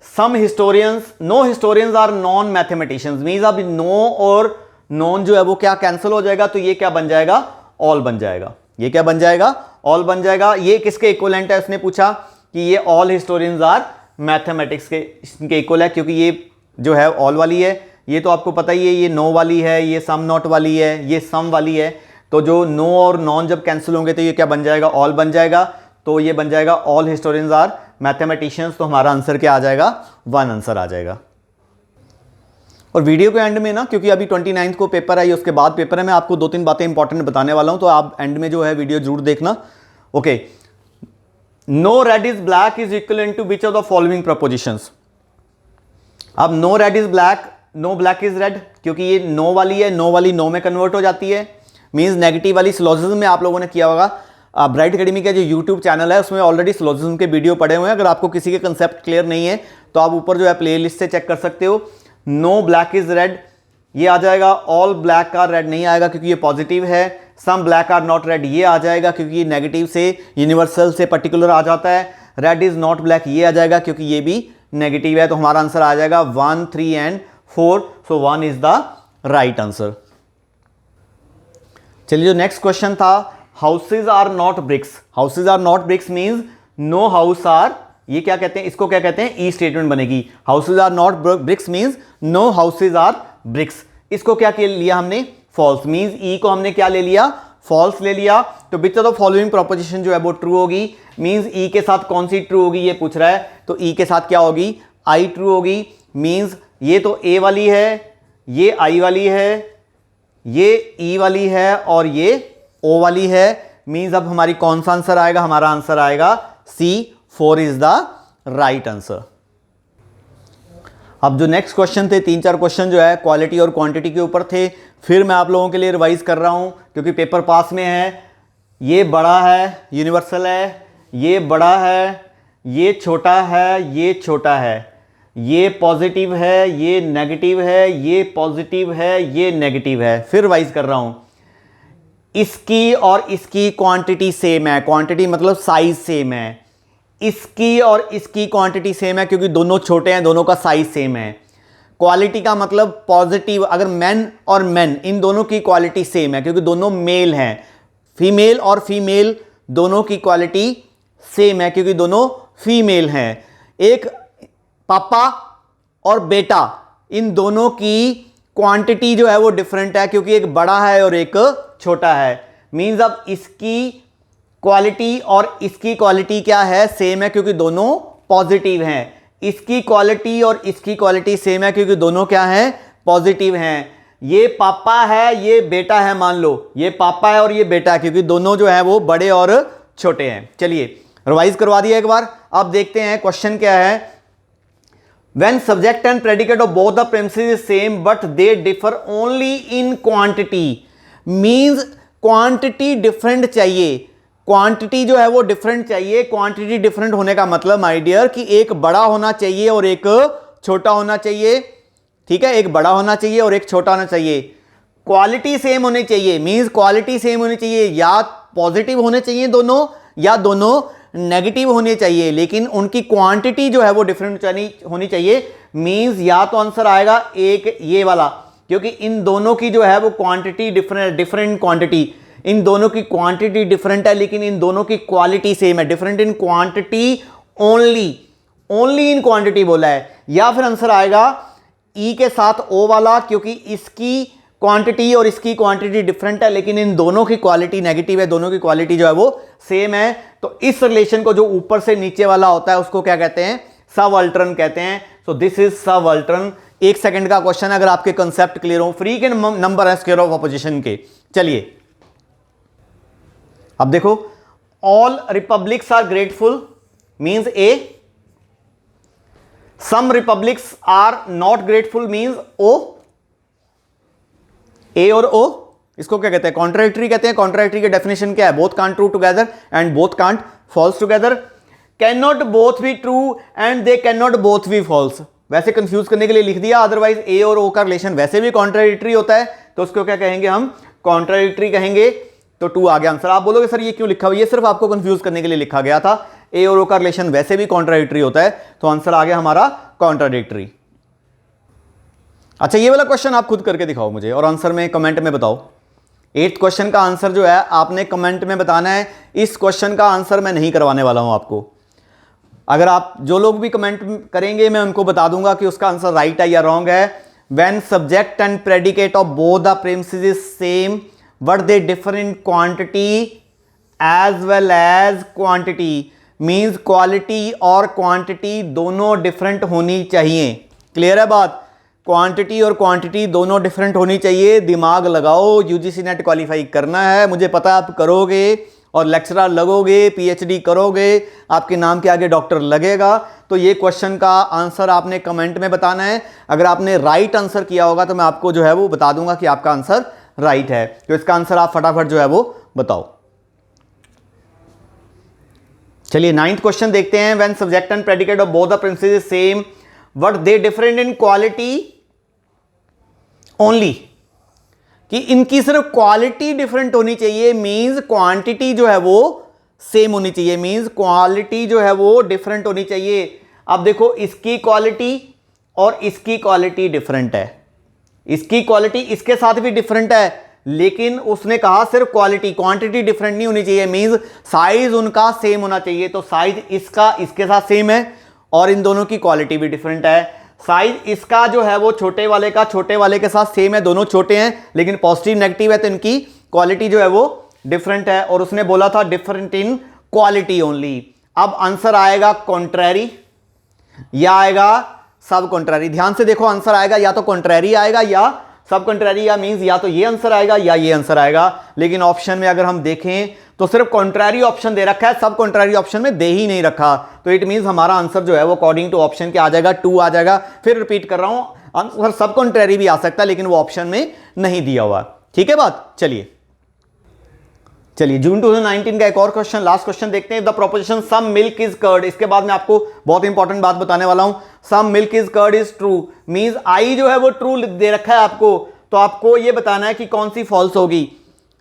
Some historians, no historians are non mathematicians. Means अब नो और नॉन जो है वो क्या कैंसिल हो जाएगा, तो ये क्या बन जाएगा, ऑल बन जाएगा। ये क्या बन जाएगा, ऑल बन जाएगा। ये किसके इक्विवेलेंट है, उसने पूछा कि ये ऑल हिस्टोरियंस आर मैथमेटिक्स के इक्वल है, क्योंकि ये जो है ऑल वाली है, ये तो आपको पता ही है, ये नो वाली है, ये सम नॉट वाली है, ये सम वाली है। तो जो नो और नॉन जब कैंसिल होंगे तो ये क्या बन जाएगा, ऑल बन जाएगा। तो ये बन जाएगा ऑल हिस्टोरियंस आर मैथमेटिशियंस। तो हमारा आंसर क्या आ जाएगा, 1 आंसर आ जाएगा। और वीडियो के एंड में ना, क्योंकि अभी 29 को पेपर है, उसके बाद पेपर है, मैं आपको 2-3 बातें इंपॉर्टेंट बताने वाला हूं, तो आप एंड में जो है वीडियो जरूर देखना। Okay, no red is black is equal to which of the following propositions. अब no red is black, no black is red, क्योंकि ये नो वाली है, नो वाली नो में कन्वर्ट हो जाती है। मींस नेगेटिव वाली सिलोजिज्म में आप लोगों ने किया होगा। ब्राइट एकेडमी का जो यूट्यूब चैनल है उसमें ऑलरेडी सिलोजिज्म के वीडियो पड़े हुए हैं। अगर आपको किसी के कंसेप्ट क्लियर नहीं है तो आप ऊपर जो है प्लेलिस्ट से चेक कर सकते हो। नो ब्लैक इज रेड ये आ जाएगा, ऑल ब्लैक आर रेड नहीं आएगा क्योंकि ये पॉजिटिव है। Some black are not red ये आ जाएगा क्योंकि ये नेगेटिव से यूनिवर्सल से पर्टिकुलर आ जाता है। रेड इज नॉट ब्लैक ये आ जाएगा क्योंकि ये भी नेगेटिव है। तो हमारा आंसर आ जाएगा 1, 3 and 4। So 1 is the right answer. चलिए जो नेक्स्ट क्वेश्चन था, houses are not bricks. Houses are not bricks means no house are, ये क्या कहते हैं, इसको क्या कहते हैं, ई स्टेटमेंट बनेगी। Houses are not bricks means no houses are bricks. इसको क्या लिया हमने, फॉल्स। मींस ई को हमने क्या ले लिया, फॉल्स ले लिया। तो विच ऑफ द फॉलोइंग प्रोपोजिशन जो है वो ट्रू होगी। मींस ई के साथ कौन सी ट्रू होगी ये पूछ रहा है, तो ई के साथ क्या होगी, आई ट्रू होगी। मींस ये तो ए वाली है, ये आई वाली है, ये ई वाली है और ये ओ वाली है। मींस अब हमारी कौन सा आंसर आएगा, हमारा आंसर आएगा सी, 4 इज द राइट आंसर। अब जो नेक्स्ट क्वेश्चन थे, 3-4 क्वेश्चन जो है क्वालिटी और क्वांटिटी के ऊपर थे। फिर मैं आप लोगों के लिए रिवाइज कर रहा हूं क्योंकि पेपर पास में है। ये बड़ा है, यूनिवर्सल है, ये बड़ा है, ये छोटा है, ये छोटा है, ये पॉजिटिव है, ये नेगेटिव है, ये पॉजिटिव है, ये नेगेटिव है। फिर रिवाइज कर रहा हूं, इसकी और इसकी क्वांटिटी सेम है। क्वांटिटी मतलब साइज सेम है। इसकी और इसकी क्वांटिटी सेम है क्योंकि दोनों छोटे हैं, दोनों का साइज सेम है। क्वालिटी का मतलब पॉजिटिव, अगर मैन और मैन इन दोनों की क्वालिटी सेम है क्योंकि दोनों मेल हैं। फीमेल और फीमेल दोनों की क्वालिटी सेम है क्योंकि दोनों फीमेल हैं। एक पापा और बेटा, इन दोनों की क्वांटिटी जो है वो डिफरेंट है क्योंकि एक बड़ा है और एक छोटा है। मींस अब इसकी क्वालिटी और इसकी क्वालिटी क्या है, सेम है क्योंकि दोनों पॉजिटिव हैं। इसकी क्वालिटी और इसकी क्वालिटी सेम है क्योंकि दोनों क्या हैं, पॉजिटिव हैं। ये पापा है, ये बेटा है, मान लो ये पापा है और ये बेटा है क्योंकि दोनों जो है वो बड़े और छोटे हैं। चलिए रिवाइज करवा दिया एक बार। अब देखते हैं क्वेश्चन क्या है। When subject and predicate of both the premises is same but they differ only in quantity, means quantity different चाहिए। क्वांटिटी जो है वो डिफरेंट चाहिए। क्वांटिटी डिफरेंट होने का मतलब माय डियर कि एक बड़ा होना चाहिए और एक छोटा होना चाहिए। ठीक है, एक बड़ा होना चाहिए और एक छोटा होना चाहिए। क्वालिटी सेम होनी चाहिए, मींस क्वालिटी सेम होनी चाहिए, या पॉजिटिव होने चाहिए दोनों या दोनों नेगेटिव होने चाहिए, लेकिन उनकी क्वांटिटी जो है वो डिफरेंट होनी चाहिए। मींस या तो आंसर आएगा एक ये वाला, क्योंकि इन दोनों की जो है वो क्वांटिटी डिफरेंट क्वांटिटी, इन दोनों की क्वांटिटी डिफरेंट है लेकिन इन दोनों की क्वालिटी सेम है। Different in quantity only in quantity बोला है। या फिर आंसर आएगा ई के साथ ओ वाला, क्योंकि इसकी क्वांटिटी और इसकी क्वांटिटी डिफरेंट है लेकिन इन दोनों की क्वालिटी नेगेटिव है, दोनों की क्वालिटी जो है वो सेम है। तो इस रिलेशन को जो ऊपर से नीचे वाला होता है उसको क्या कहते हैं, सबअल्टरन कहते हैं। So this is subaltern. 1 second का क्वेश्चन, अगर आपके कंसेप्ट क्लियर हो। फ्री के नंबर है स्क्वायर ऑफ अपोजिशन के। चलिए अब देखो, all republics are grateful means A, some republics are not grateful means O, A और ओ, इसको क्या कहते हैं? कॉन्ट्राडिक्टरी कहते हैं। कॉन्ट्राडिक्टरी की डेफिनेशन क्या है? Both can't true together and both can't false together, can not both be true and they can not both be false. वैसे कंफ्यूज करने के लिए लिख दिया, अदरवाइज ए और ओ का रिलेशन वैसे भी कॉन्ट्राडिक्टरी होता है, तो उसको क्या कहेंगे हम? कॉन्ट्राडिक्टरी कहेंगे। तो 2 आ गया आंसर। आप बोलोगे सर ये क्यों लिखा हुआ? ये सिर्फ आपको कंफ्यूज करने के लिए लिखा गया था। ए और ओ का रिलेशन वैसे भी कॉन्ट्राडिक्टरी होता है, तो आंसर आ गया हमारा कॉन्ट्राडिक्टरी। अच्छा, ये वाला क्वेश्चन आप खुद करके दिखाओ मुझे और आंसर में कमेंट में बताओ। 8th क्वेश्चन का आंसर जो है आपने कमेंट में बताना है। इस क्वेश्चन का आंसर मैं नहीं करवाने वाला हूं आपको। अगर आप जो लोग भी कमेंट करेंगे मैं उनको बता दूंगा कि उसका आंसर राइट है या रॉन्ग है। When subject and predicate of both the premises is same but they differ in quantity as well as quantity, means quality और क्वांटिटी दोनों डिफरेंट होनी चाहिए। क्लियर है बात? क्वांटिटी और क्वांटिटी दोनों डिफरेंट होनी चाहिए। दिमाग लगाओ, यूजीसी नेट क्वालिफाई करना है, मुझे पता आप करोगे और लेक्चरर लगोगे, पीएचडी करोगे, आपके नाम के आगे डॉक्टर लगेगा। तो ये क्वेश्चन का आंसर आपने कमेंट में बताना है। अगर आपने राइट आंसर किया होगा तो मैं आपको जो है वो बता दूंगा कि आपका आंसर राइट है। तो इसका आंसर आप फटाफट जो है वो बताओ। चलिए 9th क्वेश्चन देखते हैं। When subject and predicate of both the premises is same but they different in quality only, कि इनकी सिर्फ क्वालिटी डिफरेंट होनी चाहिए, मींस क्वांटिटी जो है वो सेम होनी चाहिए, मींस क्वालिटी जो है वो डिफरेंट होनी चाहिए। अब देखो, इसकी क्वालिटी और इसकी क्वालिटी डिफरेंट है, इसकी क्वालिटी इसके साथ भी डिफरेंट है, लेकिन उसने कहा सिर्फ क्वालिटी, क्वांटिटी डिफरेंट नहीं होनी चाहिए, मींस साइज उनका सेम होना चाहिए। तो साइज इसका इसके साथ सेम है और इन दोनों की क्वालिटी भी डिफरेंट है। साइज इसका जो है वो छोटे वाले का छोटे वाले के साथ सेम है, दोनों छोटे हैं, लेकिन पॉजिटिव नेगेटिव है, तो इनकी क्वालिटी जो है वो डिफरेंट है। और उसने बोला था डिफरेंट इन क्वालिटी ओनली। अब आंसर आएगा कॉन्ट्रैरी या आएगा सब कॉन्ट्रैरी। ध्यान से देखो, आंसर आएगा या तो कॉन्ट्रैरी आएगा या सब कॉन्ट्रैरी, या मींस या तो ये आंसर आएगा या ये आंसर आएगा। लेकिन ऑप्शन में अगर हम देखें तो सिर्फ कॉन्ट्रैरी ऑप्शन दे रखा है, सब कॉन्ट्रैरी ऑप्शन में दे ही नहीं रखा। तो इट मींस हमारा आंसर जो है वो अकॉर्डिंग टू ऑप्शन के आ जाएगा 2 आ जाएगा। फिर रिपीट कर रहा हूं, आंसर सब कॉन्ट्रैरी भी आ सकता है, लेकिन वो ऑप्शन में नहीं दिया हुआ। ठीक है बात? चलिए जून 2019 का एक और क्वेश्चन, लास्ट क्वेश्चन देखते हैं। The proposition some milk is curd, इसके बाद मैं आपको बहुत इंपॉर्टेंट बात बताने वाला हूं। Some milk is curd is true, means I जो है वो ट्रू दे रखा है आपको, तो आपको ये बताना है कि कौन सी फॉल्स होगी।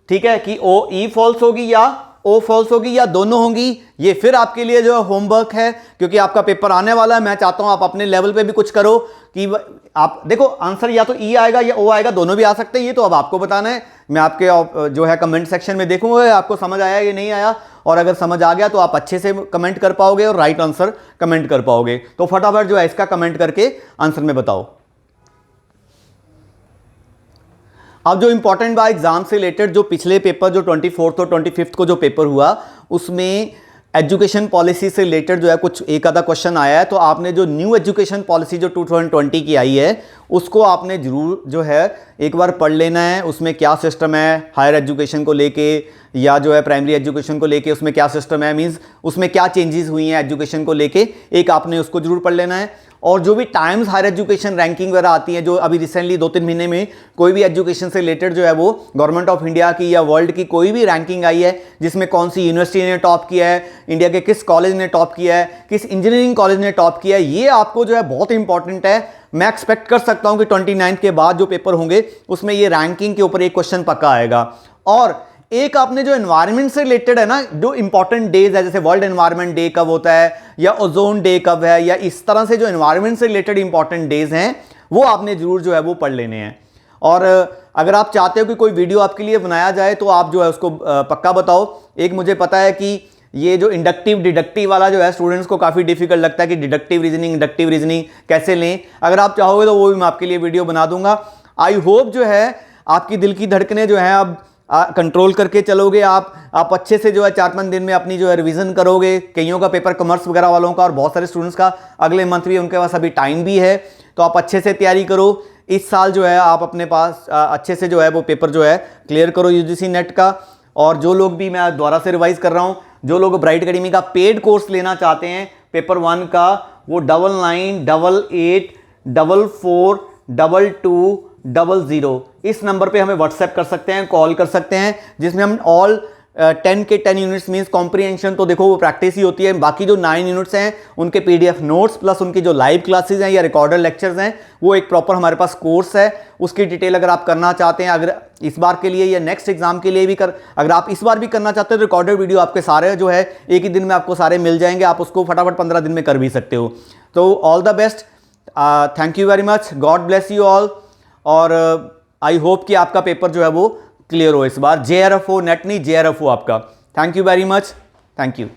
ठीक है, कि ओ ई फॉल्स होगी या ओ फॉल्स होगी या दोनों होंगी। ये फिर आपके लिए जो है होमवर्क है, क्योंकि आपका पेपर आने वाला है। मैं चाहता हूं आप अपने लेवल पे भी कुछ करो कि आप देखो आंसर या तो ई आएगा या ओ आएगा, दोनों भी आ सकते हैं। ये तो अब आपको बताना है। मैं आपके जो है कमेंट सेक्शन में देखूंगा आपको समझ आया या नहीं आया, और अगर समझ आ गया तो आप अच्छे से कमेंट कर पाओगे और राइट आंसर कमेंट कर पाओगे। तो फटाफट जो है इसका कमेंट करके आंसर में बताओ। अब जो इंपॉर्टेंट बा एग्जाम से रिलेटेड, जो पिछले पेपर जो 24 और 25 को जो पेपर हुआ, उसमें एजुकेशन पॉलिसी से रिलेटेड जो है कुछ एक आधा क्वेश्चन आया है। तो आपने जो न्यू एजुकेशन पॉलिसी जो 2020 की आई है उसको आपने जरूर जो है एक बार पढ़ लेना है। उसमें क्या सिस्टम है हायर एजुकेशन को लेके या जो है प्राइमरी एजुकेशन को लेके, उसमें क्या सिस्टम है, मींस उसमें क्या चेंजेस हुई हैं एजुकेशन को लेके, एक आपने उसको जरूर पढ़ लेना है। और जो भी टाइम्स हायर एजुकेशन रैंकिंग वगैरह आती है, जो अभी रिसेंटली 2-3 महीने में कोई भी एजुकेशन से रिलेटेड जो है वो गवर्नमेंट ऑफ इंडिया की या वर्ल्ड की कोई भी रैंकिंग आई है, जिसमें कौन सी यूनिवर्सिटी ने टॉप किया है, इंडिया के किस कॉलेज ने टॉप किया है, किस इंजीनियरिंग कॉलेज ने टॉप किया है, ये आपको जो है बहुत इंपॉर्टेंट है। मैं एक्सपेक्ट कर सकता हूं कि 29 के बाद जो पेपर होंगे उसमें ये रैंकिंग के ऊपर एक क्वेश्चन पक्का आएगा। और एक आपने जो एनवायरनमेंट से रिलेटेड है ना, जो इंपॉर्टेंट डेज है, जैसे वर्ल्ड एनवायरनमेंट डे कब होता है या ओजोन डे कब है, या इस तरह से जो एनवायरनमेंट से रिलेटेड इंपॉर्टेंट डेज हैं वो आपने जरूर जो है वो पढ़ लेने हैं। और अगर आप चाहते हो कि कोई वीडियो आपके लिए बनाया जाए तो आप जो है उसको पक्का बताओ। एक मुझे पता है कि ये जो इंडक्टिव डिडक्टिव वाला जो है स्टूडेंट्स को काफ़ी डिफिकल्ट लगता है कि डिडक्टिव रीजनिंग इंडक्टिव रीजनिंग कैसे लें। अगर आप चाहोगे तो वो भी मैं आपके लिए वीडियो बना दूंगा। आई होप जो है आपकी दिल की धड़कनें जो है अब कंट्रोल करके चलोगे। आप अच्छे से जो है 4-5 दिन में अपनी जो है रिवीजन करोगे। कईयों का पेपर कॉमर्स वगैरह वालों का और बहुत सारे स्टूडेंट्स का अगले मंथ भी, उनके पास अभी टाइम भी है, तो आप अच्छे से तैयारी करो। इस साल जो है आप अपने पास अच्छे से जो है वो पेपर जो है क्लियर करो यूजीसी नेट का। और जो लोग भी, मैं दोबारा से रिवाइज कर रहा हूं, जो लोग ब्राइट एकेडमी का पेड कोर्स लेना चाहते हैं पेपर 1 का, वो 9988442200 इस नंबर पे हमें व्हाट्सएप कर सकते हैं, कॉल कर सकते हैं, जिसमें हम ऑल 10 के 10 यूनिट्स मींस कॉम्प्रिहेंशन तो देखो वो प्रैक्टिस ही होती है, बाकी जो 9 यूनिट्स हैं उनके पीडीएफ नोट्स प्लस उनकी जो लाइव क्लासेस हैं या रिकॉर्डेड लेक्चर्स हैं, वो एक प्रॉपर हमारे पास कोर्स है। उसकी डिटेल अगर आप करना चाहते हैं, अगर इस बार के लिए या नेक्स्ट एग्जाम के लिए भी अगर आप इस बार भी करना चाहते हो तो रिकॉर्डेड वीडियो आपके सारे जो है एक ही दिन में आपको सारे मिल जाएंगे, आप उसको फटाफट 15 दिन में कर भी सकते हो। तो all the best, thank you very much, God bless you all, और आई होप कि आपका पेपर जो है वो क्लियर हो इस बार, JRF हो, नेट नहीं JRF हो आपका। Thank you very much, thank you.